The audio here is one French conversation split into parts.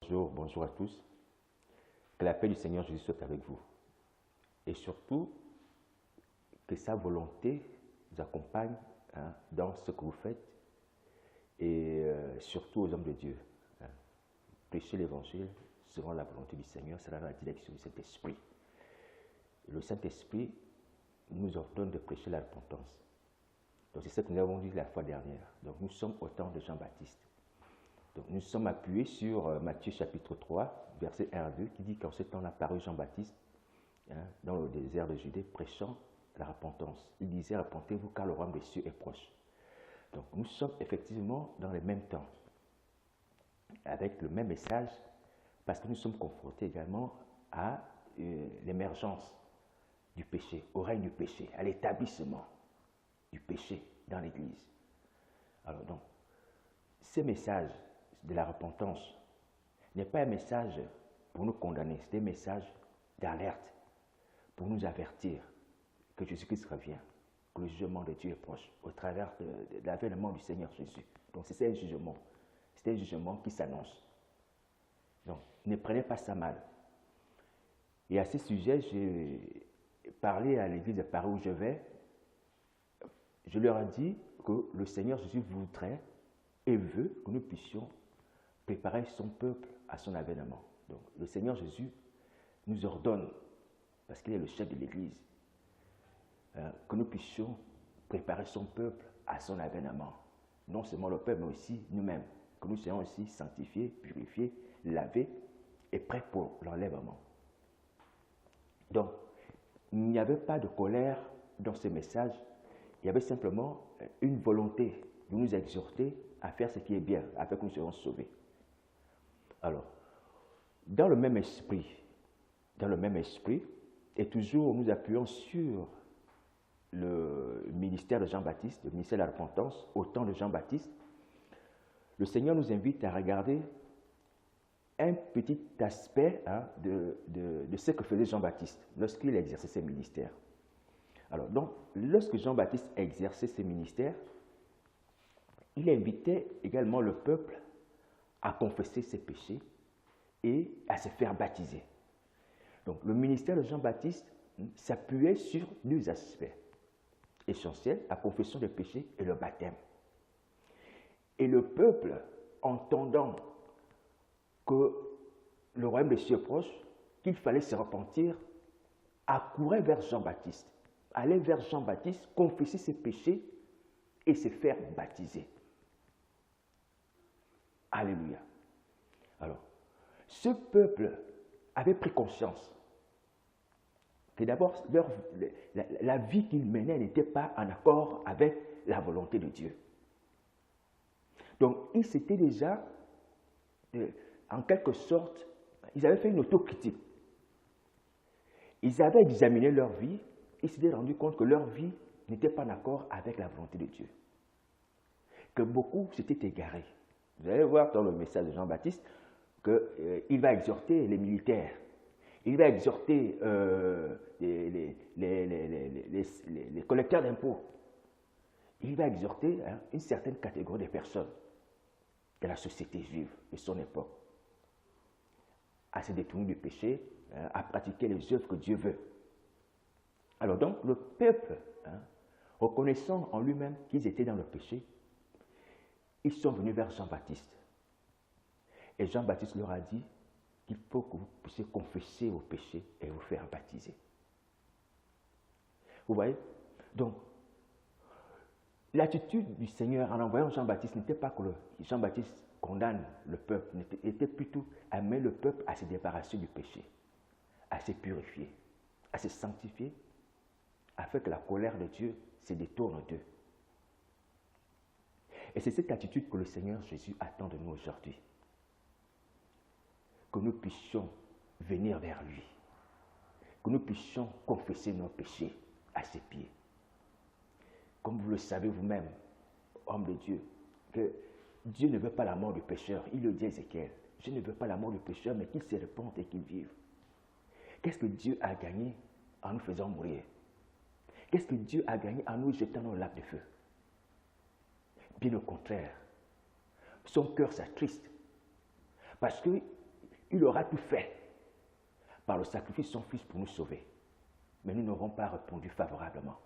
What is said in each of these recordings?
Bonjour à tous. Que la paix du Seigneur Jésus soit avec vous. Et surtout, que sa volonté vous accompagne dans ce que vous faites et surtout aux hommes de Dieu. Prêcher l'évangile selon la volonté du Seigneur sera la direction du Saint-Esprit. Le Saint-Esprit nous ordonne de prêcher la repentance. Donc c'est ce que nous avons dit la fois dernière. Donc nous sommes au temps de Jean-Baptiste. Donc nous sommes appuyés sur Matthieu chapitre 3, verset 1 à 2, qui dit qu'en ce temps-là parut Jean-Baptiste dans le désert de Judée, prêchant la repentance. Il disait, repentez-vous car le royaume des cieux est proche. Donc nous sommes effectivement dans les mêmes temps, avec le même message, parce que nous sommes confrontés également à l'émergence du péché, au règne du péché, à l'établissement du péché dans l'Église. Alors donc, ce message de la repentance n'est pas un message pour nous condamner, c'est un message d'alerte, pour nous avertir que Jésus-Christ revient, que le jugement de Dieu est proche, au travers de l'avènement du Seigneur Jésus. Donc c'est un jugement qui s'annonce. Donc ne prenez pas ça mal. Et à ce sujet, j'ai parlé à l'église de Paris où je vais, je leur ai dit que le Seigneur Jésus voudrait et veut que nous puissions préparer son peuple à son avènement. Donc le Seigneur Jésus nous ordonne, parce qu'il est le chef de l'Église, que nous puissions préparer son peuple à son avènement. Non seulement le peuple, mais aussi nous-mêmes, que nous soyons aussi sanctifiés, purifiés, lavés et prêts pour l'enlèvement. Donc, il n'y avait pas de colère dans ce message, il y avait simplement une volonté de nous exhorter à faire ce qui est bien, afin que nous soyons sauvés. Alors, dans le même esprit, et toujours nous appuyons sur le ministère de Jean-Baptiste, le ministère de la repentance, au temps de Jean-Baptiste, le Seigneur nous invite à regarder un petit aspect de ce que faisait Jean-Baptiste lorsqu'il exerçait ses ministères. Alors, donc, lorsque Jean-Baptiste exerçait ses ministères, il invitait également le peuple à confesser ses péchés et à se faire baptiser. Donc, le ministère de Jean-Baptiste s'appuyait sur deux aspects essentiels, la confession des péchés et le baptême. Et le peuple, entendant que le royaume des cieux est proche, qu'il fallait se repentir, accourait vers Jean-Baptiste, allait vers Jean-Baptiste, confesser ses péchés et se faire baptiser. Alléluia. Alors, ce peuple avait pris conscience que d'abord, la vie qu'ils menaient n'était pas en accord avec la volonté de Dieu. Donc, ils s'étaient déjà, en quelque sorte, ils avaient fait une autocritique. Ils avaient examiné leur vie, ils s'étaient rendus compte que leur vie n'était pas en accord avec la volonté de Dieu. Que beaucoup s'étaient égarés. Vous allez voir dans le message de Jean-Baptiste qu'il va exhorter les militaires, il va exhorter les collecteurs d'impôts, il va exhorter une certaine catégorie de personnes de la société juive de son époque à se détourner du péché, à pratiquer les œuvres que Dieu veut. Alors donc, le peuple, reconnaissant en lui-même qu'ils étaient dans le péché, ils sont venus vers Jean-Baptiste. Et Jean-Baptiste leur a dit qu'il faut que vous puissiez confesser vos péchés et vous faire baptiser. Vous voyez? Donc, l'attitude du Seigneur en envoyant Jean-Baptiste n'était pas que Jean-Baptiste condamne le peuple, était plutôt à amener le peuple à se débarrasser du péché, à se purifier, à se sanctifier, afin que la colère de Dieu se détourne d'eux. Et c'est cette attitude que le Seigneur Jésus attend de nous aujourd'hui. Que nous puissions venir vers lui, que nous puissions confesser nos péchés à ses pieds. Comme vous le savez vous-même, homme de Dieu, que Dieu ne veut pas la mort du pécheur. Il le dit à Ézéchiel, je ne veux pas la mort du pécheur, mais qu'il se répande et qu'il vive. Qu'est-ce que Dieu a gagné en nous faisant mourir? Qu'est-ce que Dieu a gagné en nous jetant dans le lac de feu? Bien au contraire, son cœur s'attriste parce que Il aura tout fait par le sacrifice de son Fils pour nous sauver. Mais nous n'aurons pas répondu favorablement.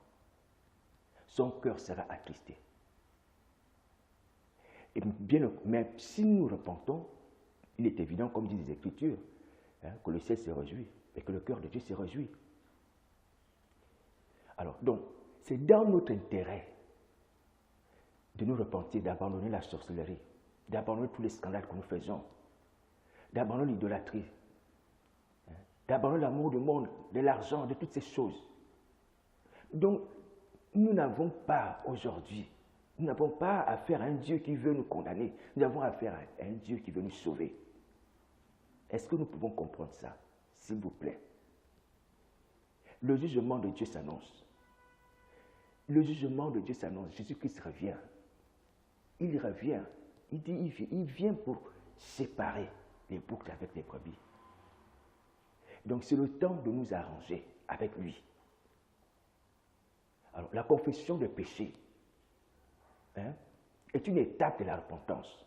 Son cœur sera attristé. Mais si nous repentons, il est évident, comme disent les Écritures, que le ciel se réjouit et que le cœur de Dieu se réjouit. Alors, donc, c'est dans notre intérêt de nous repentir, d'abandonner la sorcellerie, d'abandonner tous les scandales que nous faisons, d'abandonner l'idolâtrie, d'abandonner l'amour du monde, de l'argent, de toutes ces choses. Donc, nous n'avons pas aujourd'hui, nous n'avons pas affaire à un Dieu qui veut nous condamner, nous avons affaire à un Dieu qui veut nous sauver. Est-ce que nous pouvons comprendre ça, s'il vous plaît? Le jugement de Dieu s'annonce. Le jugement de Dieu s'annonce. Jésus-Christ revient. Il revient. Il dit, il vient pour séparer les boucs avec les brebis. Donc c'est le temps de nous arranger avec lui. Alors la confession des péchés est une étape de la repentance.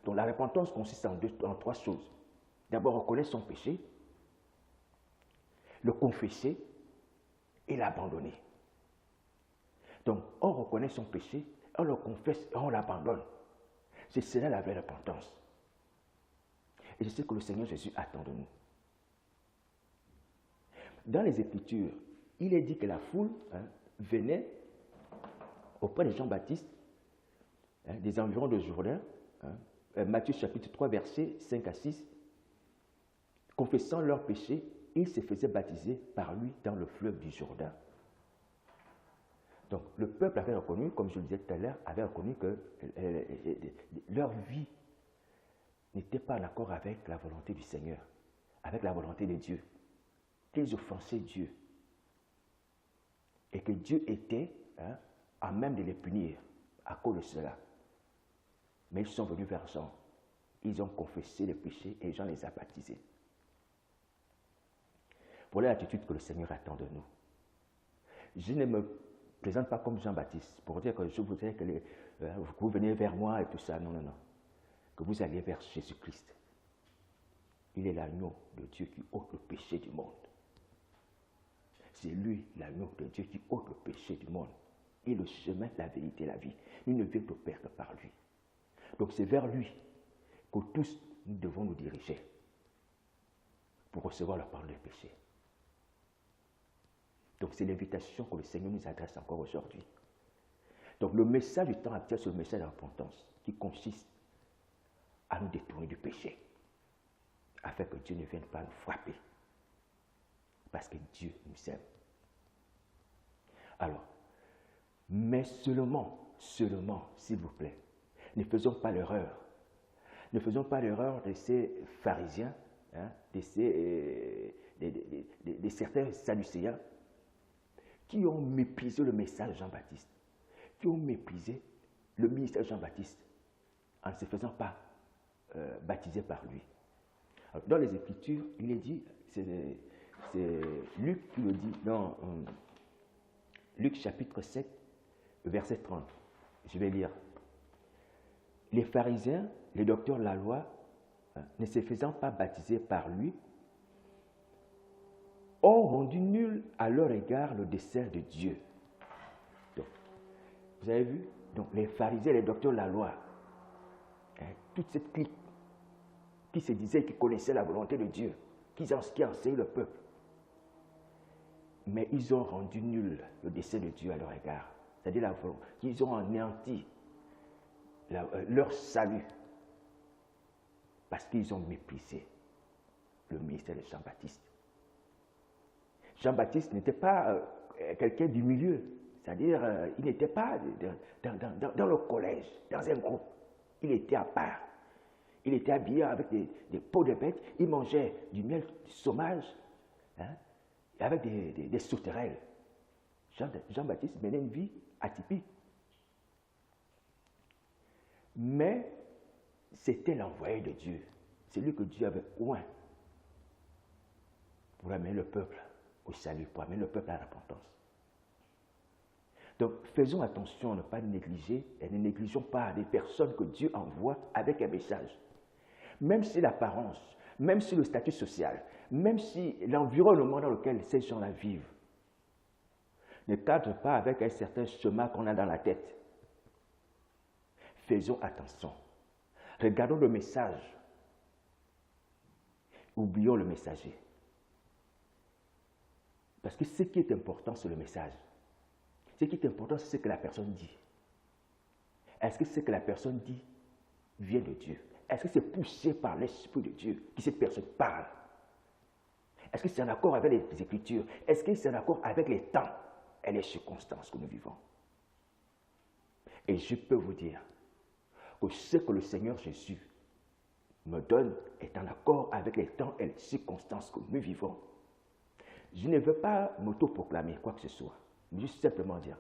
Donc la repentance consiste en trois choses. D'abord reconnaître son péché, le confesser et l'abandonner. Donc, on reconnaît son péché, on le confesse et on l'abandonne. C'est cela la vraie repentance. Et je sais que le Seigneur Jésus attend de nous. Dans les Écritures, il est dit que la foule venait auprès de Jean-Baptiste, des environs de Jourdain, Matthieu chapitre 3, versets 5 à 6, confessant leurs péchés, ils se faisaient baptiser par lui dans le fleuve du Jourdain. Donc, le peuple avait reconnu, comme je le disais tout à l'heure, avait reconnu que leur vie n'était pas en accord avec la volonté du Seigneur, avec la volonté de Dieu, qu'ils offensaient Dieu. Et que Dieu était à même de les punir à cause de cela. Mais ils sont venus vers Jean. Ils ont confessé les péchés et Jean les a baptisés. Voilà l'attitude que le Seigneur attend de nous. Je ne me présente pas comme Jean-Baptiste pour dire que je voudrais que vous veniez vers moi et tout ça. Non, non, non. Que vous alliez vers Jésus-Christ. Il est l'agneau de Dieu qui ôte le péché du monde. C'est lui, l'agneau de Dieu, qui ôte le péché du monde. Il est le chemin, la vérité, la vie. Il ne vient au Père que par lui. Donc c'est vers lui que tous nous devons nous diriger pour recevoir le pardon des péchés. Donc c'est l'invitation que le Seigneur nous adresse encore aujourd'hui. Donc le message du temps actuel, c'est le message de la repentance qui consiste à nous détourner du péché afin que Dieu ne vienne pas nous frapper parce que Dieu nous aime. Alors, mais seulement, s'il vous plaît, ne faisons pas l'erreur. Ne faisons pas l'erreur de ces pharisiens, de certains sadducéens qui ont méprisé le message de Jean-Baptiste, qui ont méprisé le ministère de Jean-Baptiste en ne se faisant pas baptiser par lui. Alors, dans les Écritures, il est dit, c'est Luc qui le dit, dans Luc chapitre 7, verset 30. Je vais lire. Les pharisiens, les docteurs de la loi, ne se faisant pas baptiser par lui, ont rendu nul à leur égard le dessein de Dieu. Donc, vous avez vu? Donc, les pharisiens, les docteurs de la loi, toute cette clique qui se disait qu'ils connaissaient la volonté de Dieu, qui enseignaient le peuple, mais ils ont rendu nul le dessein de Dieu à leur égard. C'est-à-dire la volonté, qu'ils ont anéanti leur salut parce qu'ils ont méprisé le ministère de Jean-Baptiste. Jean-Baptiste n'était pas quelqu'un du milieu, c'est-à-dire il n'était pas dans le collège, dans un groupe. Il était à part. Il était habillé avec des peaux de bête, il mangeait du miel sauvage, avec des sauterelles. Jean-Baptiste menait une vie atypique. Mais c'était l'envoyé de Dieu. C'est lui que Dieu avait oint pour amener le peuple au salut, pour amener le peuple à la repentance. Donc, faisons attention à ne pas négliger et ne négligeons pas les personnes que Dieu envoie avec un message. Même si l'apparence, même si le statut social, même si l'environnement dans lequel ces gens-là vivent ne cadre pas avec un certain schéma qu'on a dans la tête. Faisons attention. Regardons le message. Oublions le messager. Parce que ce qui est important, c'est le message. Ce qui est important, c'est ce que la personne dit. Est-ce que ce que la personne dit vient de Dieu? Est-ce que c'est poussé par l'Esprit de Dieu que cette personne parle? Est-ce que c'est en accord avec les Écritures? Est-ce que c'est en accord avec les temps et les circonstances que nous vivons? Et je peux vous dire que ce que le Seigneur Jésus me donne est en accord avec les temps et les circonstances que nous vivons. Je ne veux pas m'auto-proclamer quoi que ce soit, mais juste simplement dire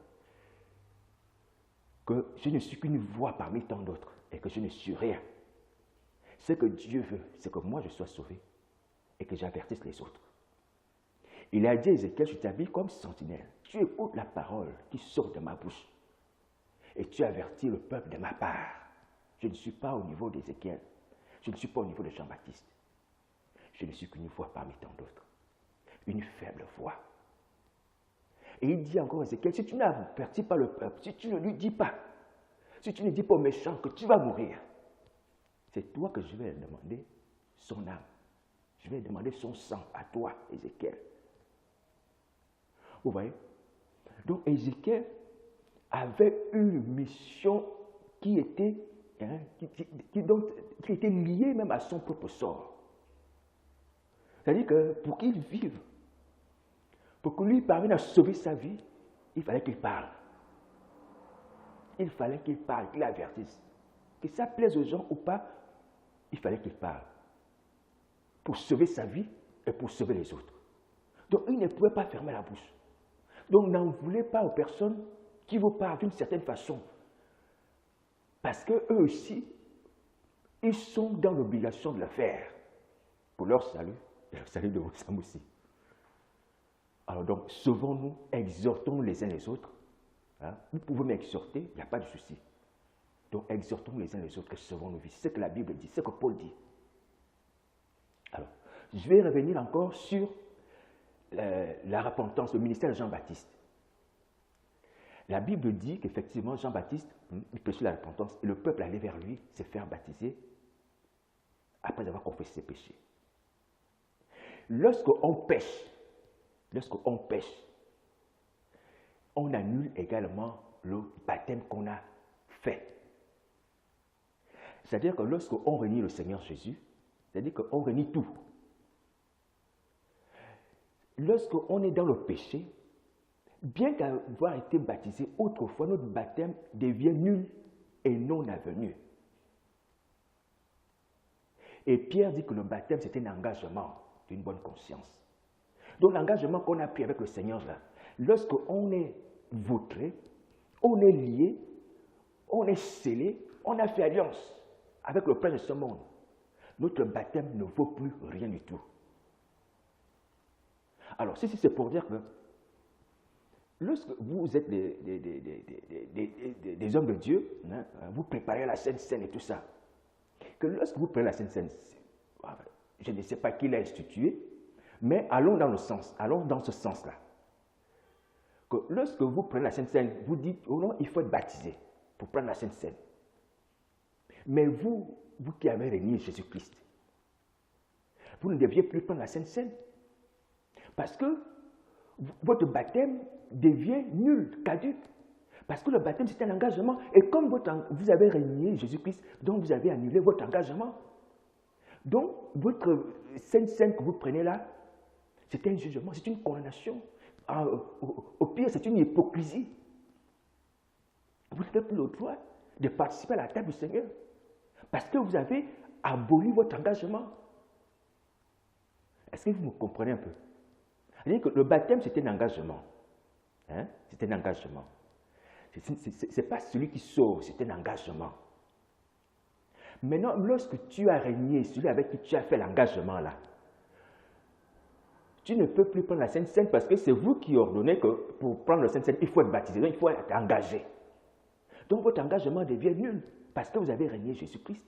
que je ne suis qu'une voix parmi tant d'autres et que je ne suis rien. Ce que Dieu veut, c'est que moi je sois sauvé et que j'avertisse les autres. Il a dit à Ézéchiel, je t'habille comme sentinelle. Tu écoutes la parole qui sort de ma bouche et tu avertis le peuple de ma part. Je ne suis pas au niveau d'Ézéchiel. Je ne suis pas au niveau de Jean-Baptiste. Je ne suis qu'une voix parmi tant d'autres. Une faible voix. Et il dit encore à Ézéchiel, si tu n'avertis pas le peuple, si tu ne lui dis pas, si tu ne dis pas au méchant que tu vas mourir, c'est toi que je vais demander son âme. Je vais demander son sang à toi, Ézéchiel. Vous voyez? Donc Ézéchiel avait une mission qui était, qui était liée même à son propre sort. C'est-à-dire que pour qu'il vive, pour que lui parvienne à sauver sa vie, il fallait qu'il parle. Il fallait qu'il parle, qu'il avertisse. Que ça plaise aux gens ou pas, il fallait qu'il parle. Pour sauver sa vie et pour sauver les autres. Donc il ne pouvait pas fermer la bouche. Donc n'en voulez pas aux personnes qui vous parlent d'une certaine façon. Parce qu'eux aussi, ils sont dans l'obligation de le faire. Pour leur salut et le salut de vos âmes aussi. Alors donc, sauvons-nous, exhortons les uns les autres. Hein? Vous pouvez m'exhorter, il n'y a pas de souci. Donc, exhortons les uns les autres que sauvons nos vies. C'est ce que la Bible dit, c'est ce que Paul dit. Alors, je vais revenir encore sur la repentance, le ministère de Jean-Baptiste. La Bible dit qu'effectivement, Jean-Baptiste, il prêchait la repentance et le peuple allait vers lui se faire baptiser après avoir confessé ses péchés. Lorsqu'on pêche, on annule également le baptême qu'on a fait. C'est-à-dire que lorsqu'on renie le Seigneur Jésus, c'est-à-dire qu'on renie tout. Lorsqu'on est dans le péché, bien qu'avoir été baptisé autrefois, notre baptême devient nul et non avenu. Et Pierre dit que le baptême, c'est un engagement d'une bonne conscience. Donc l'engagement qu'on a pris avec le Seigneur, là, lorsqu'on est vautré, on est lié, on est scellé, on a fait alliance avec le Prince de ce monde, notre baptême ne vaut plus rien du tout. Alors, ceci c'est pour dire que lorsque vous êtes des hommes de Dieu, hein, vous préparez la Sainte Seine et tout ça, que lorsque vous prenez la Sainte Seine, je ne sais pas qui l'a institué, mais allons dans ce sens-là. Que lorsque vous prenez la Sainte Seine, vous dites, oh non, il faut être baptisé pour prendre la Sainte Seine. Mais vous qui avez renié Jésus-Christ, vous ne deviez plus prendre la Sainte Seine. Parce que votre baptême devient nul, caduc. Parce que le baptême, c'est un engagement. Et comme vous avez renié Jésus-Christ, donc vous avez annulé votre engagement. Donc, votre Sainte Seine que vous prenez là, c'est un jugement, c'est une condamnation. Au pire, c'est une hypocrisie. Vous n'avez plus le droit de participer à la table du Seigneur. Parce que vous avez aboli votre engagement. Est-ce que vous me comprenez un peu? C'est-à-dire que le baptême, c'est un engagement. Hein? C'est un engagement. Ce n'est pas celui qui sauve, c'est un engagement. Maintenant, lorsque tu as régné, celui avec qui tu as fait l'engagement là, tu ne peux plus prendre la Sainte Seine parce que c'est vous qui ordonnez que pour prendre la Sainte Seine, il faut être baptisé, donc il faut être engagé. Donc votre engagement devient nul parce que vous avez régné Jésus-Christ.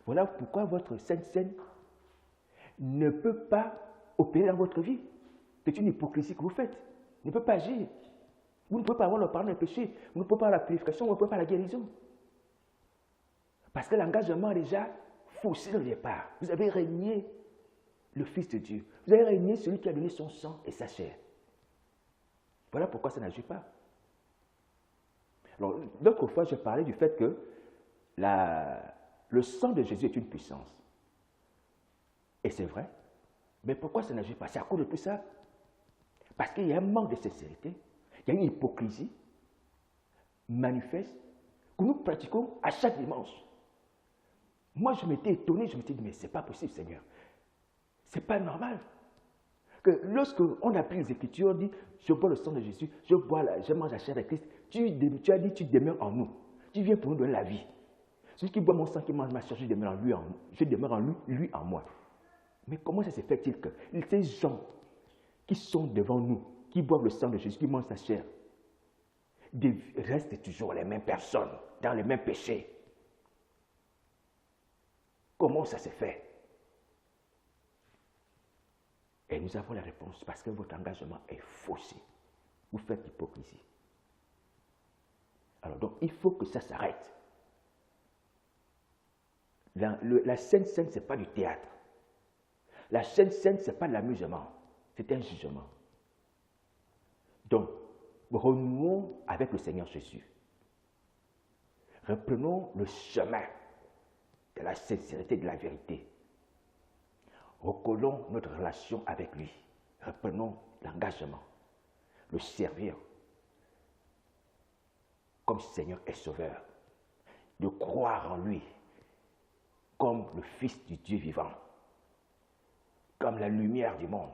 Voilà pourquoi votre Sainte Seine ne peut pas opérer dans votre vie. C'est une hypocrisie que vous faites. Ne peut pas agir. Vous ne pouvez pas avoir le pardon des péchés. Vous ne pouvez pas avoir la purification, vous ne pouvez pas la guérison. Parce que l'engagement a déjà faussé le départ. Vous avez régné le Fils de Dieu. Vous avez régné celui qui a donné son sang et sa chair. Voilà pourquoi ça n'agit pas. Alors, l'autre fois, je parlais du fait que le sang de Jésus est une puissance. Et c'est vrai. Mais pourquoi ça n'agit pas? C'est à cause de tout ça. Parce qu'il y a un manque de sincérité. Il y a une hypocrisie manifeste que nous pratiquons à chaque dimanche. Moi, je m'étais étonné, je m'étais dit, mais ce n'est pas possible, Seigneur. Ce n'est pas normal. Que lorsque on a pris les Écritures, on dit, je bois le sang de Jésus, je mange la chair de Christ, tu as dit, tu demeures en nous. Tu viens pour nous donner la vie. Celui qui boit mon sang, qui mange ma chair, je demeure en lui, lui en moi. Mais comment ça se fait-il que ces gens qui sont devant nous, qui boivent le sang de Jésus, qui mangent sa chair, restent toujours les mêmes personnes, dans les mêmes péchés? Comment ça se fait? Et nous avons la réponse, parce que votre engagement est faussé. Vous faites l'hypocrisie. Alors donc, il faut que ça s'arrête. La Sainte Seine, ce n'est pas du théâtre. La Sainte Seine, ce n'est pas de l'amusement. C'est un jugement. Donc, renouons avec le Seigneur Jésus. Reprenons le chemin de la sincérité, de la vérité. Recollons notre relation avec lui. Reprenons l'engagement, le servir comme Seigneur et Sauveur, de croire en lui comme le Fils du Dieu vivant, comme la lumière du monde,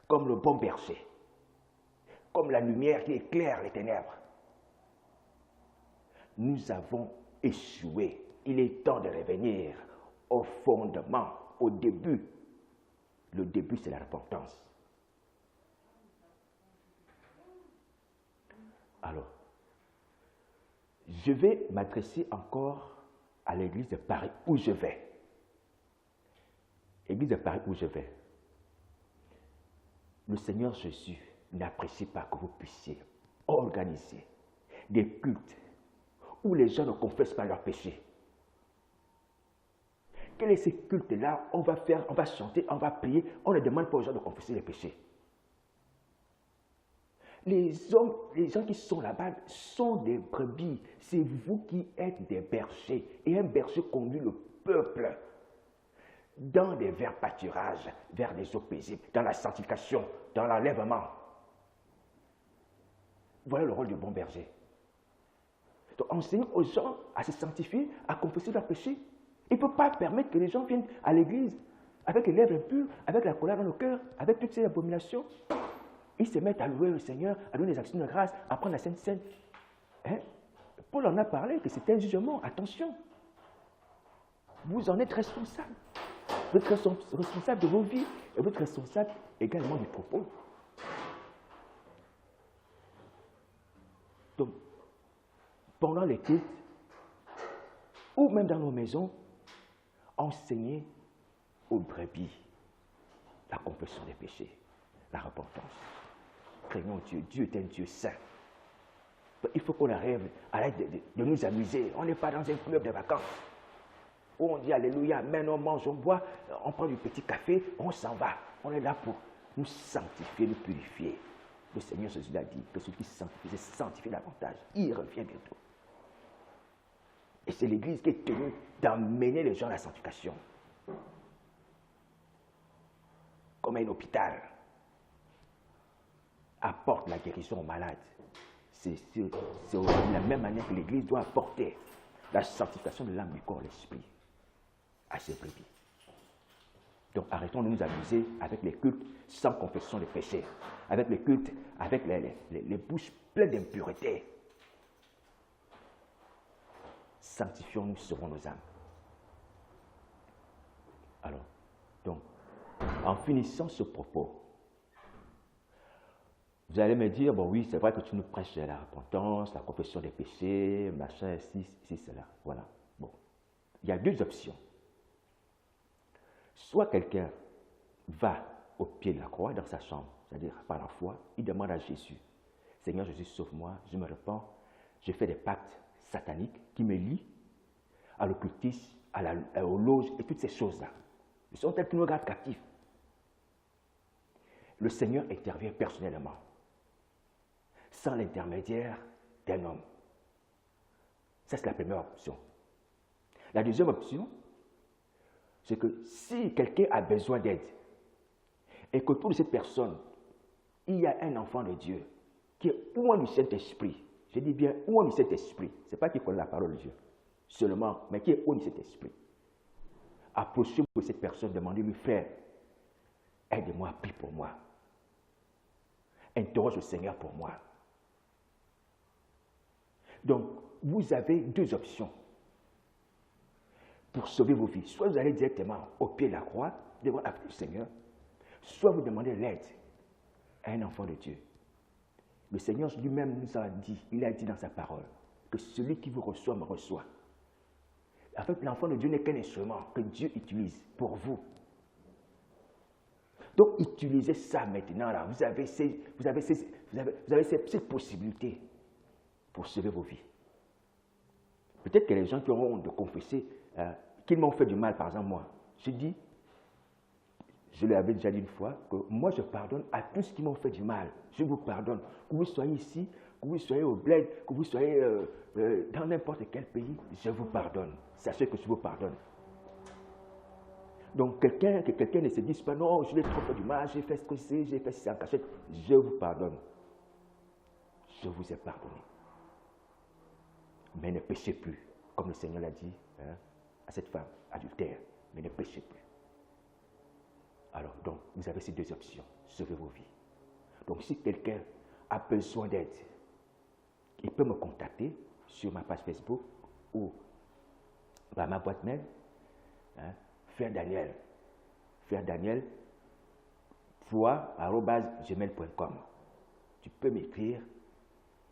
comme le bon berger, comme la lumière qui éclaire les ténèbres. Nous avons échoué. Il est temps de revenir au fondement, au début. Le début, c'est la repentance. Alors, je vais m'adresser encore à l'église de Paris où je vais. Église de Paris où je vais. Le Seigneur Jésus n'apprécie pas que vous puissiez organiser des cultes où les gens ne confessent pas leurs péchés. Quels sont ces cultes-là? On va chanter, on va prier, on ne demande pas aux gens de confesser les péchés. Les gens qui sont là-bas sont des brebis. C'est vous qui êtes des bergers. Et un berger conduit le peuple dans des verts pâturages, vers des eaux paisibles, dans la sanctification, dans l'enlèvement. Voilà le rôle du bon berger. Donc, enseigne aux gens à se sanctifier, à confesser leurs péchés. Il ne peut pas permettre que les gens viennent à l'église avec les lèvres impures, avec la colère dans le cœur, avec toutes ces abominations. Ils se mettent à louer le Seigneur, à donner des actions de grâce, à prendre la Sainte Seine. Hein? Paul en a parlé, que c'est un jugement. Attention. Vous en êtes responsable. Vous êtes responsable de vos vies et vous êtes responsable également du propos. Donc, pendant les cultes, ou même dans nos maisons, enseignez aux brebis la confession des péchés, la repentance. Craignons Dieu. Dieu est un Dieu saint. Donc, il faut qu'on arrête de nous amuser. On n'est pas dans un club de vacances où on dit Alléluia, amen, on mange, on boit, on prend du petit café, on s'en va. On est là pour nous sanctifier, nous purifier. Le Seigneur Jésus l'a dit, que celui qui se sanctifie, se sanctifie davantage. Il revient bientôt. Et c'est l'Église qui est tenue d'emmener les gens à la sanctification. Comme un hôpital apporte la guérison aux malades. C'est de la même manière que l'Église doit apporter la sanctification de l'âme, du corps, l'esprit à ses brebis. Donc arrêtons de nous amuser avec les cultes sans confession des péchés, avec les cultes, avec les bouches pleines d'impureté. Sanctifions-nous, sauvons nos âmes. Alors, donc, en finissant ce propos, vous allez me dire, bon oui, c'est vrai que tu nous prêches la repentance, la confession des péchés, machin, ci, cela. Voilà. Bon. Il y a deux options. Soit quelqu'un va au pied de la croix dans sa chambre, c'est-à-dire par la foi, il demande à Jésus, Seigneur Jésus, sauve-moi, je me repens, je fais des pactes sataniques qui me lient à l'occultisme, aux loges et toutes ces choses-là. Ils sont tels qu'ils nous gardent captifs. Le Seigneur intervient personnellement, sans l'intermédiaire d'un homme. Ça, c'est la première option. La deuxième option, c'est que si quelqu'un a besoin d'aide et qu'autour de cette personne, il y a un enfant de Dieu qui est loin du Saint-Esprit, je dis bien loin du Saint-Esprit, ce n'est pas qui connaît la parole de Dieu seulement, mais qui est loin du Saint-Esprit. Approchez-vous de cette personne, demandez-lui, frère, aide-moi, prie pour moi. Interroge le Seigneur pour moi. Donc, vous avez deux options pour sauver vos vies. Soit vous allez directement au pied de la croix, devant le Seigneur, soit vous demandez l'aide à un enfant de Dieu. Le Seigneur lui-même nous a dit, il a dit dans sa parole, que celui qui vous reçoit me reçoit. En fait, l'enfant de Dieu n'est qu'un instrument que Dieu utilise pour vous. Donc, utilisez ça maintenant. Là. Vous avez cette possibilité pour sauver vos vies. Peut-être que les gens qui auront honte de confesser qu'ils m'ont fait du mal, par exemple moi, je l'avais déjà dit une fois, que moi je pardonne à tous qui m'ont fait du mal. Je vous pardonne. Que vous soyez ici, que vous soyez au bled, que vous soyez dans n'importe quel pays, je vous pardonne. Sachez que je vous pardonne. Donc que quelqu'un ne se dise pas, non, je l'ai trop fait du mal, j'ai fait ce que c'est, j'ai fait ça en cachette. Je vous pardonne. Je vous ai pardonné. Mais ne péchez plus, comme le Seigneur l'a dit à cette femme adultère. Mais ne péchez plus. Alors, donc, vous avez ces deux options. Sauvez vos vies. Donc, si quelqu'un a besoin d'aide, il peut me contacter sur ma page Facebook ou par ma boîte mail. Frère Daniel, @gmail.com. Tu peux m'écrire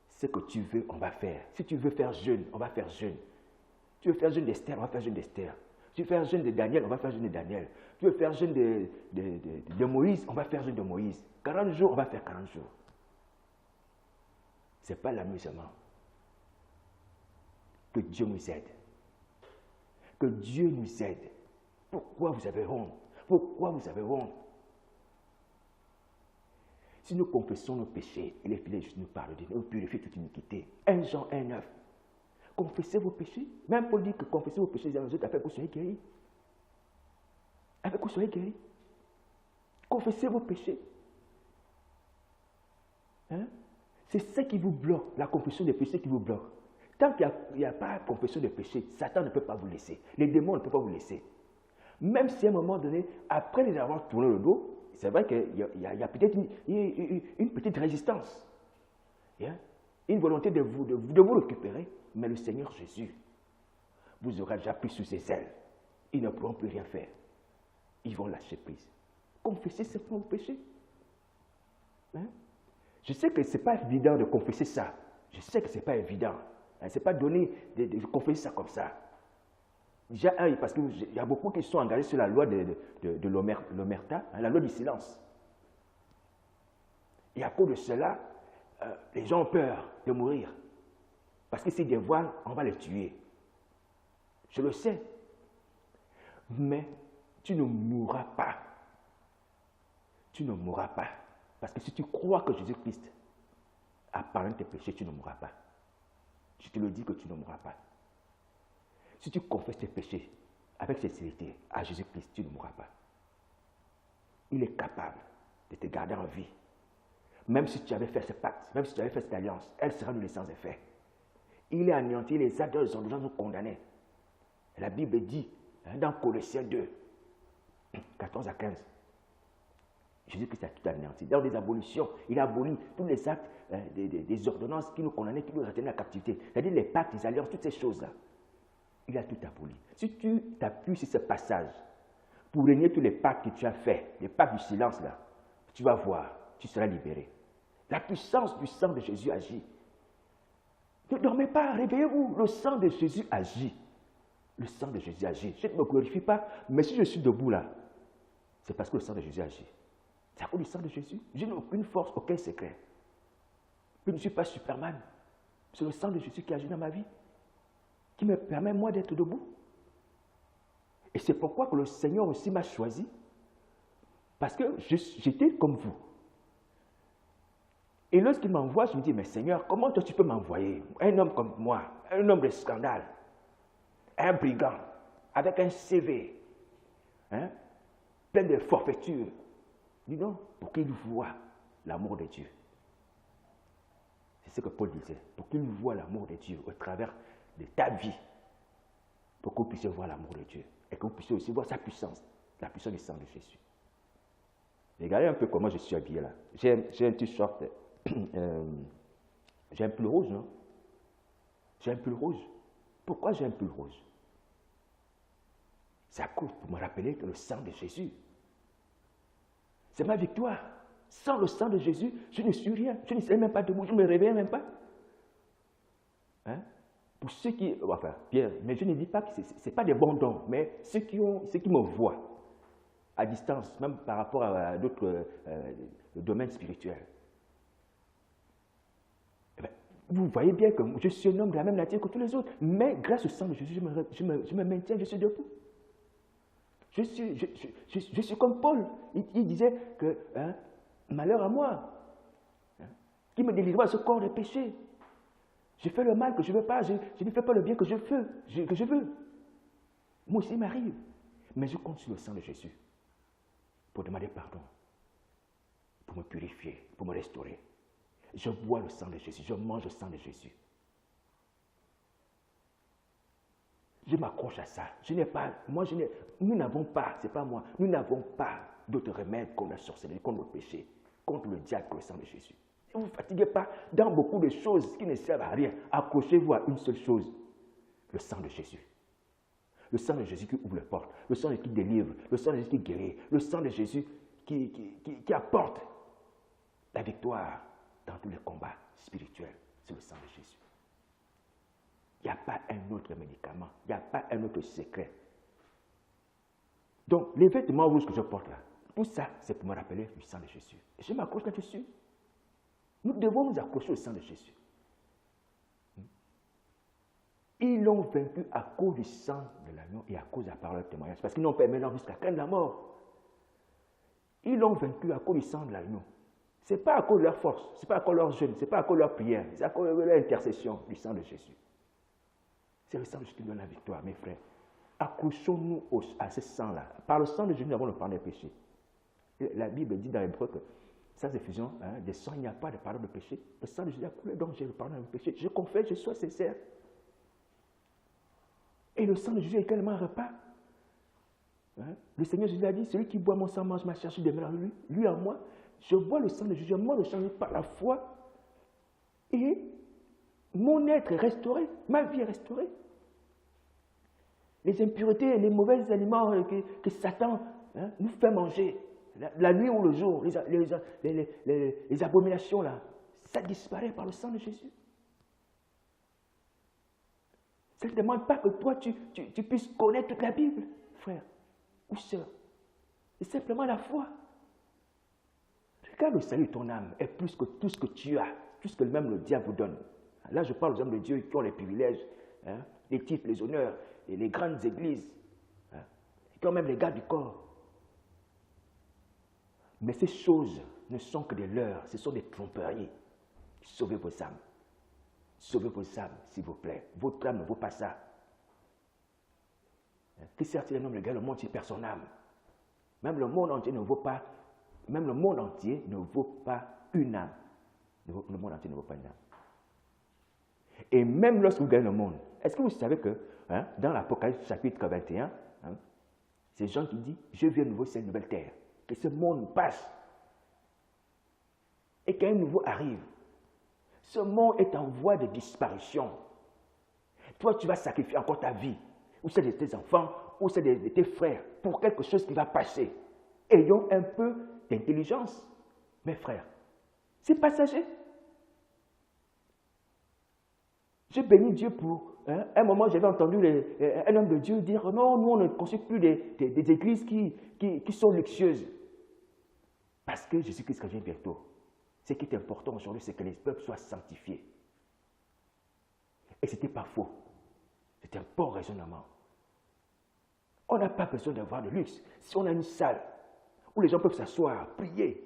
ce que tu veux, on va faire. Si tu veux faire jeûne, on va faire jeûne. Tu veux faire jeûne d'Esther, on va faire jeûne d'Esther. Tu veux faire jeûne de Daniel, on va faire jeûne de Daniel. Tu veux faire jeûne de Moïse, on va faire jeûne de Moïse. 40 jours, on va faire 40 jours. Ce n'est pas l'amusement. Que Dieu nous aide. Que Dieu nous aide. Pourquoi vous avez honte? Pourquoi vous avez honte? Si nous confessons nos péchés, il est fidèle juste nous pardonner, nous purifier toute iniquité. 1 Jean 1,9. Confessez vos péchés. Même Paul dit que confessez vos péchés les uns aux autres afin que vous soyez guéris. Afin que vous soyez guéris. Confessez vos péchés. C'est ça qui vous bloque, la confession des péchés qui vous bloque. Tant qu'il n'y a pas de confession des péchés, Satan ne peut pas vous laisser. Les démons ne peuvent pas vous laisser. Même si à un moment donné, après les avoir tourné le dos, c'est vrai qu'il y a peut-être une petite résistance. Une volonté de vous récupérer. Mais le Seigneur Jésus vous aura déjà pris sous ses ailes. Ils ne pourront plus rien faire. Ils vont lâcher prise. Confessez simplement vos péchés. Je sais que ce n'est pas évident de confesser ça. Je sais que ce n'est pas évident. Ce n'est pas donné de confesser ça comme ça. Déjà, parce qu'il y a beaucoup qui sont engagés sur la loi de l'omerta, la loi du silence. Et à cause de cela, les gens ont peur de mourir. Parce que s'ils dévoilent, on va les tuer. Je le sais. Mais tu ne mourras pas. Tu ne mourras pas. Parce que si tu crois que Jésus-Christ a pardonné tes péchés, tu ne mourras pas. Je te le dis que tu ne mourras pas. Si tu confesses tes péchés avec sincérité à Jésus-Christ, tu ne mourras pas. Il est capable de te garder en vie. Même si tu avais fait ce pacte, même si tu avais fait cette alliance, elle sera nulle et sans effet. Il est anéanti, les adultes sont déjà nous condamnés. La Bible dit, dans Colossiens 2, 14 à 15, Jésus-Christ a tout anéanti. Dans les abolitions, il a aboli tous les actes des ordonnances qui nous condamnaient, qui nous retenaient à la captivité. C'est-à-dire les pactes, les alliances, toutes ces choses-là. Il a tout aboli. Si tu t'appuies sur ce passage pour régner tous les pactes que tu as faits, les pactes du silence là, tu vas voir, tu seras libéré. La puissance du sang de Jésus agit. Ne dormez pas, réveillez-vous. Le sang de Jésus agit. Le sang de Jésus agit. Je ne me glorifie pas, mais si je suis debout là, c'est parce que le sang de Jésus agit. C'est à cause du sang de Jésus. Je n'ai aucune force, aucun secret. Je ne suis pas Superman. C'est le sang de Jésus qui agit dans ma vie, qui me permet, moi, d'être debout. Et c'est pourquoi que le Seigneur aussi m'a choisi, parce que j'étais comme vous. Et lorsqu'il m'envoie, je me dis, mais Seigneur, comment toi tu peux m'envoyer un homme comme moi, un homme de scandale, un brigand, avec un CV, hein, plein de forfaitures. Dis donc, pour qu'il voie l'amour de Dieu. C'est ce que Paul disait, pour qu'il voie l'amour de Dieu au travers de ta vie, pour que vous puissiez voir l'amour de Dieu et que vous puissiez aussi voir sa puissance, la puissance du sang de Jésus. Regardez un peu comment je suis habillé là. J'ai un t-shirt, j'ai un pull rouge, non? J'ai un pull rouge. Pourquoi j'ai un pull rouge? Ça coûte pour me rappeler que le sang de Jésus, c'est ma victoire. Sans le sang de Jésus, je ne suis rien. Je ne serais même pas debout, je ne me réveille même pas. Hein? Pour ceux qui, enfin, Pierre, mais je ne dis pas que ce n'est pas des bons dons, mais ceux qui me voient à distance, même par rapport à d'autres domaines spirituels. Eh bien, vous voyez bien que je suis un homme de la même nature que tous les autres, mais grâce au sang de Jésus, je me maintiens, je suis debout. Je suis comme Paul. Il disait que, hein, malheur à moi, hein, qui me délivrera de ce corps de péché. Je fais le mal que je ne veux pas, je ne fais pas le bien que je veux. Moi aussi, il m'arrive. Mais je compte sur le sang de Jésus pour demander pardon, pour me purifier, pour me restaurer. Je bois le sang de Jésus, je mange le sang de Jésus. Je m'accroche à ça. Nous n'avons pas, c'est pas moi, nous n'avons pas d'autre remède contre la sorcellerie, contre le péché, contre le diable que le sang de Jésus. Ne vous fatiguez pas dans beaucoup de choses qui ne servent à rien. Accrochez-vous à une seule chose, le sang de Jésus. Le sang de Jésus qui ouvre les portes, le sang de Jésus qui délivre, le sang de Jésus qui guérit, le sang de Jésus qui apporte la victoire dans tous les combats spirituels. C'est le sang de Jésus. Il n'y a pas un autre médicament, il n'y a pas un autre secret. Donc, les vêtements rouges que je porte là, tout ça, c'est pour me rappeler du sang de Jésus. Et je m'accroche là-dessus. Nous devons nous accrocher au sang de Jésus. Ils l'ont vaincu à cause du sang de l'agneau et à cause de la parole de témoignage. Parce qu'ils n'ont pas aimé l'homme jusqu'à craindre la mort. Ils l'ont vaincu à cause du sang de l'agneau. Ce n'est pas à cause de leur force, ce n'est pas à cause de leur jeûne, ce n'est pas à cause de leur prière, c'est à cause de leur intercession du sang de Jésus. C'est le sang de Jésus qui donne la victoire, mes frères. Accrochons-nous à ce sang-là. Par le sang de Jésus, nous avons le pardon des péchés. La Bible dit dans Hébreux que sans effusion des sangs, il n'y a pas de pardon de péché. Le sang de Jésus a coulé, donc j'ai le pardon des péchés. Je confesse, je sois sincère. Et le sang de Jésus est tellement un repas. Le Seigneur Jésus a dit, celui qui boit mon sang mange ma chair, je demeure lui en moi. Je bois le sang de Jésus, je mange le sang de Jésus par la foi. Et mon être est restauré, ma vie est restaurée. Les impuretés, les mauvais aliments que Satan nous fait manger, la nuit ou le jour, les abominations, là, ça disparaît par le sang de Jésus. Ça ne demande pas que toi, tu puisses connaître toute la Bible, frère ou sœur. C'est simplement la foi. Regarde le salut de ton âme est plus que tout ce que tu as, plus que même le diable vous donne. Là, je parle aux hommes de Dieu qui ont les privilèges, les titres, les honneurs, et les grandes églises, qui ont même les gardes du corps. Mais ces choses ne sont que des leurres, ce sont des tromperies. Sauvez vos âmes. Sauvez vos âmes, s'il vous plaît. Votre âme ne vaut pas ça. Que sert-il un homme de guerre, le monde qui perd son âme? Même le monde entier ne vaut pas, même le monde entier ne vaut pas une âme. Le monde entier ne vaut pas une âme. Et même lorsque vous gagnez le monde, est-ce que vous savez que dans l'Apocalypse chapitre 21, c'est Jean qui dit, je viens de nouveau sur une nouvelle terre, que ce monde passe et qu'un nouveau arrive. Ce monde est en voie de disparition. Toi, tu vas sacrifier encore ta vie, ou celle de tes enfants, ou celle de tes frères, pour quelque chose qui va passer. Ayons un peu d'intelligence, mes frères. C'est passager. Je bénis Dieu pour hein, un moment, j'avais entendu un homme de Dieu dire, non, nous, on ne construit plus des églises qui sont luxueuses. Parce que Jésus-Christ revient bientôt. Ce qui est important aujourd'hui, c'est que les peuples soient sanctifiés. Et ce n'était pas faux. C'était un bon raisonnement. On n'a pas besoin d'avoir de luxe. Si on a une salle où les gens peuvent s'asseoir, prier,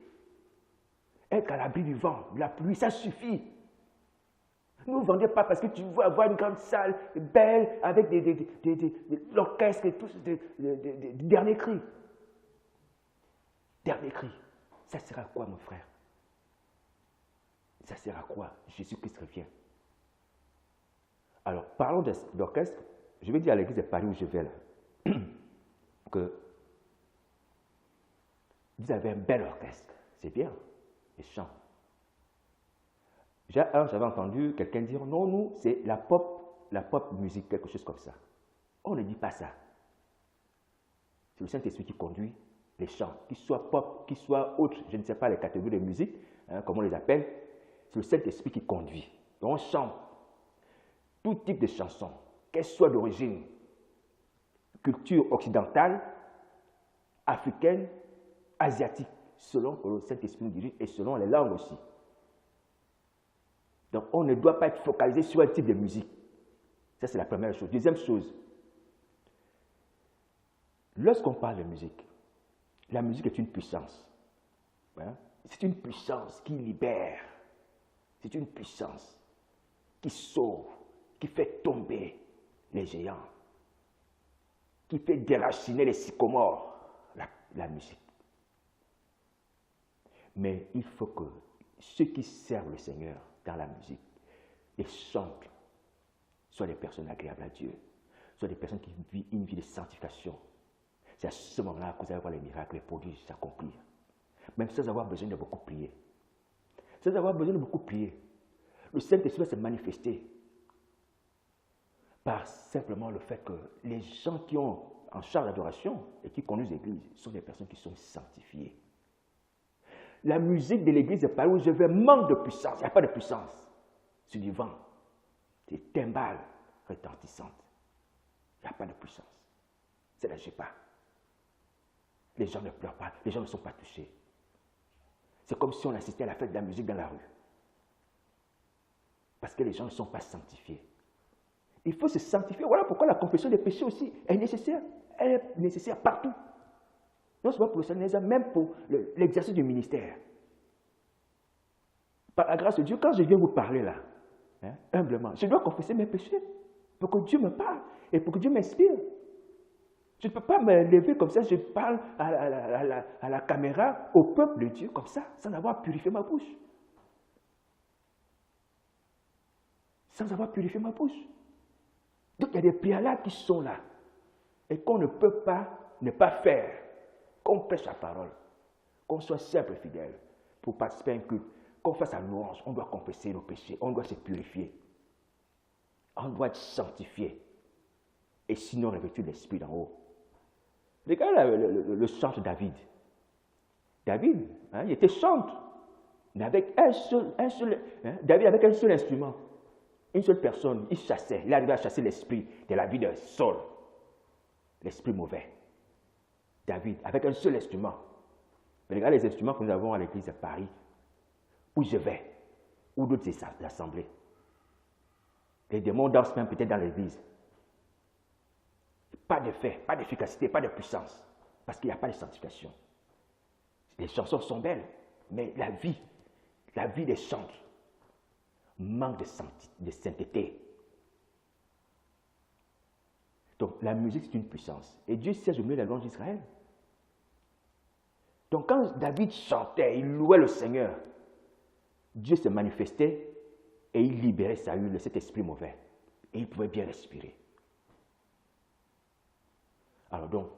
être à l'abri du vent, de la pluie, ça suffit. Ne vous vendez pas parce que tu veux avoir une grande salle belle avec l'orchestre et tout, des derniers cris. Dernier cri. Ça sert à quoi, mon frère? Ça sert à quoi? Jésus-Christ revient. Alors, parlons d'orchestre. Je vais dire à l'église de Paris où je vais là, que vous avez un bel orchestre. C'est bien, les chants. J'avais entendu quelqu'un dire, non, nous, c'est la pop musique, quelque chose comme ça. On ne dit pas ça. C'est le Saint-Esprit qui conduit les chants, qu'ils soient pop, qu'ils soient autres, je ne sais pas les catégories de musique, hein, comment on les appelle, c'est le Saint-Esprit qui conduit. Donc on chante tout type de chansons, qu'elles soient d'origine culture occidentale, africaine, asiatique, selon le Saint-Esprit nous dirige et selon les langues aussi. Donc on ne doit pas être focalisé sur un type de musique. Ça c'est la première chose. Deuxième chose, lorsqu'on parle de musique, la musique est une puissance. Hein? C'est une puissance qui libère. C'est une puissance qui sauve, qui fait tomber les géants, qui fait déraciner les sycomores, la musique. Mais il faut que ceux qui servent le Seigneur dans la musique, les chantent, soient des personnes agréables à Dieu, soient des personnes qui vivent une vie de sanctification. C'est à ce moment-là que vous allez voir les miracles, les prodiges s'accomplir. Même sans avoir besoin de beaucoup prier. Sans avoir besoin de beaucoup prier. Le Saint-Esprit va se manifester par simplement le fait que les gens qui ont en charge d'adoration et qui conduisent l'église sont des personnes qui sont sanctifiées. La musique de l'église de Paris où je vais manque de puissance. Il n'y a pas de puissance. C'est du vent. C'est des timbales retentissantes. Il n'y a pas de puissance. Ça n'agit pas. Les gens ne pleurent pas, les gens ne sont pas touchés. C'est comme si on assistait à la fête de la musique dans la rue. Parce que les gens ne sont pas sanctifiés. Il faut se sanctifier. Voilà pourquoi la confession des péchés aussi est nécessaire. Elle est nécessaire partout. Non seulement pour le Seigneur, même pour l'exercice du ministère. Par la grâce de Dieu, quand je viens vous parler là, hein, humblement, je dois confesser mes péchés pour que Dieu me parle et pour que Dieu m'inspire. Je ne peux pas me lever comme ça, je parle à la caméra, au peuple de Dieu comme ça, sans avoir purifié ma bouche. Sans avoir purifié ma bouche. Donc il y a des préalables qui sont là et qu'on ne peut pas ne pas faire. Qu'on prêche la parole, qu'on soit simple et fidèle pour participer à un culte, qu'on fasse la louange, on doit confesser nos péchés, on doit se purifier. On doit être sanctifié. Et sinon revêtu de l'Esprit d'en haut. Regardez le chant de David. David, hein, il était chante, mais avec David avec un seul instrument, une seule personne, il chassait, il arrivait à chasser l'esprit de la vie de Saul, l'esprit mauvais. David, avec un seul instrument. Mais regardez les instruments que nous avons à l'église de Paris, où je vais, ou d'autres assemblées. Les démons dansent même peut-être dans l'église. Pas d'effet, pas d'efficacité, pas de puissance, parce qu'il n'y a pas de sanctification. Les chansons sont belles, mais la vie des chants manque de sainteté. Donc la musique c'est une puissance. Et Dieu siège au milieu de la louange d'Israël. Donc quand David chantait, il louait le Seigneur, Dieu se manifestait et il libérait Saül de cet esprit mauvais. Et il pouvait bien respirer. Alors donc,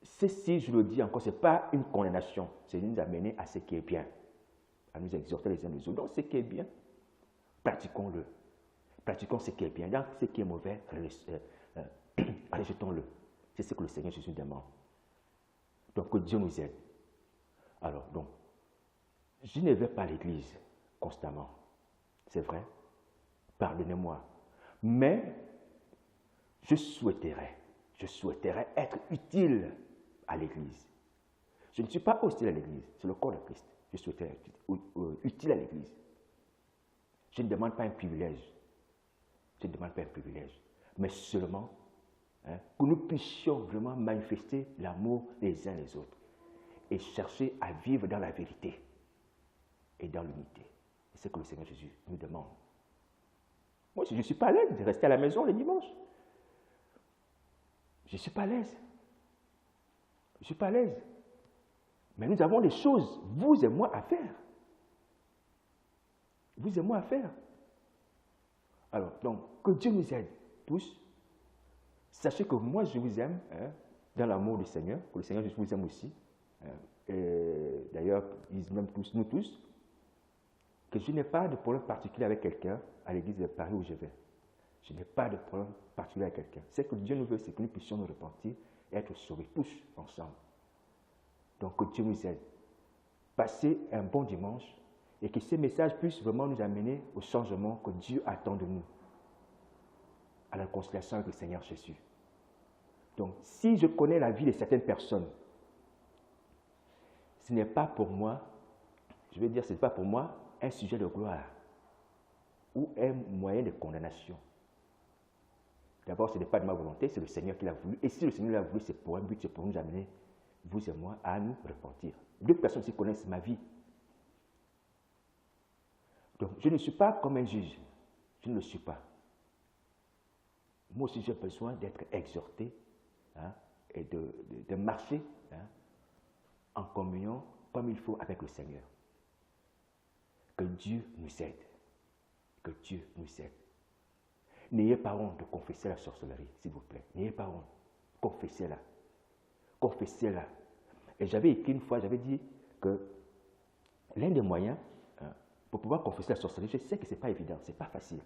ceci, je le dis encore, ce n'est pas une condamnation, c'est nous amener à ce qui est bien, à nous exhorter les uns les autres. Donc ce qui est bien, pratiquons-le. Pratiquons ce qui est bien. Dans ce qui est mauvais, rejetons-le. C'est ce que le Seigneur Jésus demande. Donc que Dieu nous aide. Alors donc, je ne vais pas à l'église constamment. C'est vrai. Pardonnez-moi. Mais je souhaiterais être utile à l'Église. Je ne suis pas hostile à l'Église, c'est le corps de Christ. Je souhaiterais être utile à l'Église. Je ne demande pas un privilège. Je ne demande pas un privilège, mais seulement que nous puissions vraiment manifester l'amour les uns les autres et chercher à vivre dans la vérité et dans l'unité. C'est ce que le Seigneur Jésus nous demande. Moi, je ne suis pas à l'aise de rester à la maison le dimanche. Je ne suis pas à l'aise. Je ne suis pas à l'aise. Mais nous avons des choses, vous et moi, à faire. Vous et moi à faire. Alors, donc, que Dieu nous aide tous. Sachez que moi, je vous aime dans l'amour du Seigneur, que le Seigneur, je vous aime aussi. D'ailleurs, ils m'aiment tous, nous tous. Que je n'ai pas de problème particulier avec quelqu'un à l'église de Paris où je vais. Je n'ai pas de problème particulier avec quelqu'un. Ce que Dieu nous veut, c'est que nous puissions nous repentir et être sauvés tous ensemble. Donc, que Dieu nous aide. Passez un bon dimanche et que ces messages puissent vraiment nous amener au changement que Dieu attend de nous, à la réconciliation avec le Seigneur Jésus. Donc, si je connais la vie de certaines personnes, ce n'est pas pour moi, je vais dire, ce n'est pas pour moi un sujet de gloire ou un moyen de condamnation. D'abord, ce n'est pas de ma volonté, c'est le Seigneur qui l'a voulu. Et si le Seigneur l'a voulu, c'est pour un but, c'est pour nous amener, vous et moi, à nous repentir. D'autres personnes aussi connaissent ma vie. Donc, je ne suis pas comme un juge. Je ne le suis pas. Moi aussi, j'ai besoin d'être exhorté et de marcher en communion comme il faut avec le Seigneur. Que Dieu nous aide. Que Dieu nous aide. N'ayez pas honte de confesser la sorcellerie, s'il vous plaît. N'ayez pas honte. Confessez-la. Confessez-la. Et j'avais écrit une fois, j'avais dit que l'un des moyens pour pouvoir confesser la sorcellerie, je sais que ce n'est pas évident, ce n'est pas facile.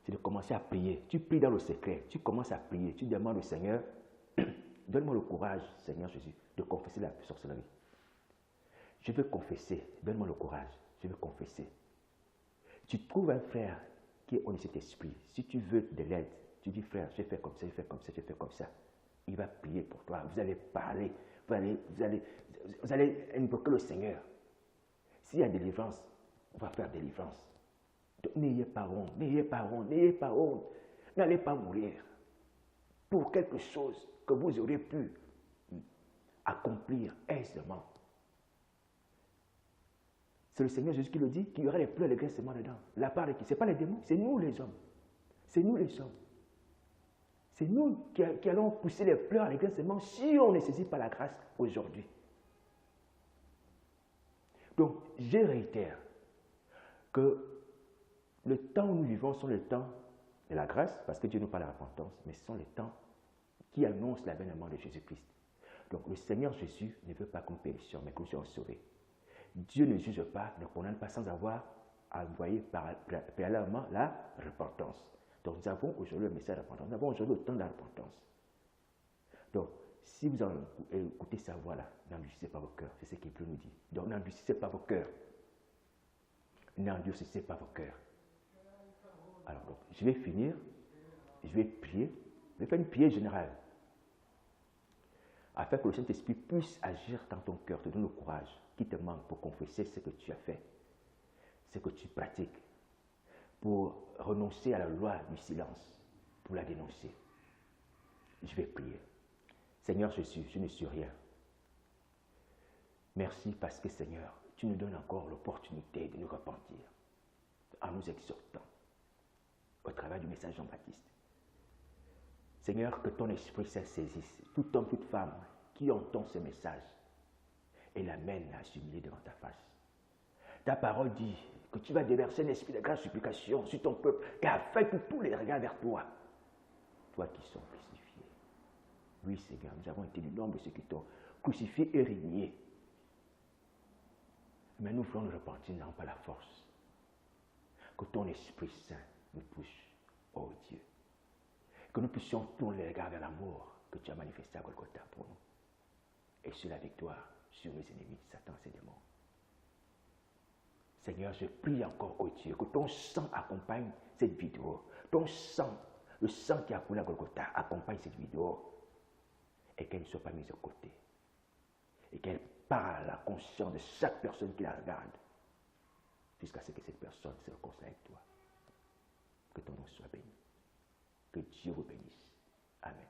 C'est de commencer à prier. Tu pries dans le secret, tu commences à prier, tu demandes au Seigneur, donne-moi le courage, Seigneur Jésus, de confesser la sorcellerie. Je veux confesser, donne-moi le courage, je veux confesser. Tu trouves un frère qui est au de cet esprit. Si tu veux de l'aide, tu dis, frère, j'ai fait comme ça, j'ai fait comme ça, j'ai fait comme ça. Il va prier pour toi, vous allez parler, vous allez invoquer le Seigneur. S'il y a délivrance, on va faire délivrance. Donc, n'ayez pas honte, n'ayez pas honte, n'ayez pas honte. N'allez pas mourir pour quelque chose que vous aurez pu accomplir aisément. C'est le Seigneur Jésus qui le dit, qu'il y aura les pleurs et les grincements dedans. La part de qui? Ce n'est pas les démons, c'est nous les hommes. C'est nous les hommes. C'est nous qui allons pousser les pleurs et les grincements si on ne saisit pas la grâce aujourd'hui. Donc, je réitère que le temps où nous vivons sont les temps de la grâce, parce que Dieu nous parle de la repentance, mais ce sont les temps qui annoncent l'avènement de Jésus-Christ. Donc, le Seigneur Jésus ne veut pas que nous périssions, mais que nous soyons sauvés. Dieu ne juge pas, ne condamne pas sans avoir envoyé préalablement la repentance. Donc, nous avons aujourd'hui le message de la repentance. Nous avons aujourd'hui le temps de la repentance. Donc, si vous écoutez sa voix-là, n'endurcissez pas vos cœurs. C'est ce qu'il nous dit. Donc, n'endurcissez pas vos cœurs. N'endurcissez pas vos cœurs. Alors, donc, je vais finir. Je vais prier. Je vais faire une prière générale. Afin que le Saint-Esprit puisse agir dans ton cœur, te donner le courage qui te manque pour confesser ce que tu as fait, ce que tu pratiques, pour renoncer à la loi du silence, pour la dénoncer. Je vais prier. Seigneur Jésus, je ne suis rien. Merci parce que Seigneur, tu nous donnes encore l'opportunité de nous repentir en nous exhortant au travers du message Jean-Baptiste. Seigneur, que ton Esprit Saint saisisse tout homme, toute femme qui entend ce message et l'amène à s'humilier devant ta face. Ta parole dit que tu vas déverser un esprit de grâce et supplication sur ton peuple, afin que tous les regardent vers toi, toi qui sont crucifiés. Oui, Seigneur, nous avons été du nombre de ceux qui t'ont crucifié et régné. Mais nous voulons nous repentir, nous n'avons pas la force. Que ton Esprit Saint nous pousse, oh Dieu. Que nous puissions tourner les regards vers l'amour que tu as manifesté à Golgotha pour nous. Et sur la victoire sur nos ennemis, Satan et ses démons. Seigneur, je prie encore, oh Dieu, que ton sang accompagne cette vidéo. Ton sang le sang qui a coulé à Golgotha accompagne cette vidéo et qu'elle ne soit pas mise de côté. Et qu'elle parle à la conscience de chaque personne qui la regarde jusqu'à ce que cette personne se réconcilie avec toi. Que ton nom soit béni. Que Dieu vous bénisse. Amen.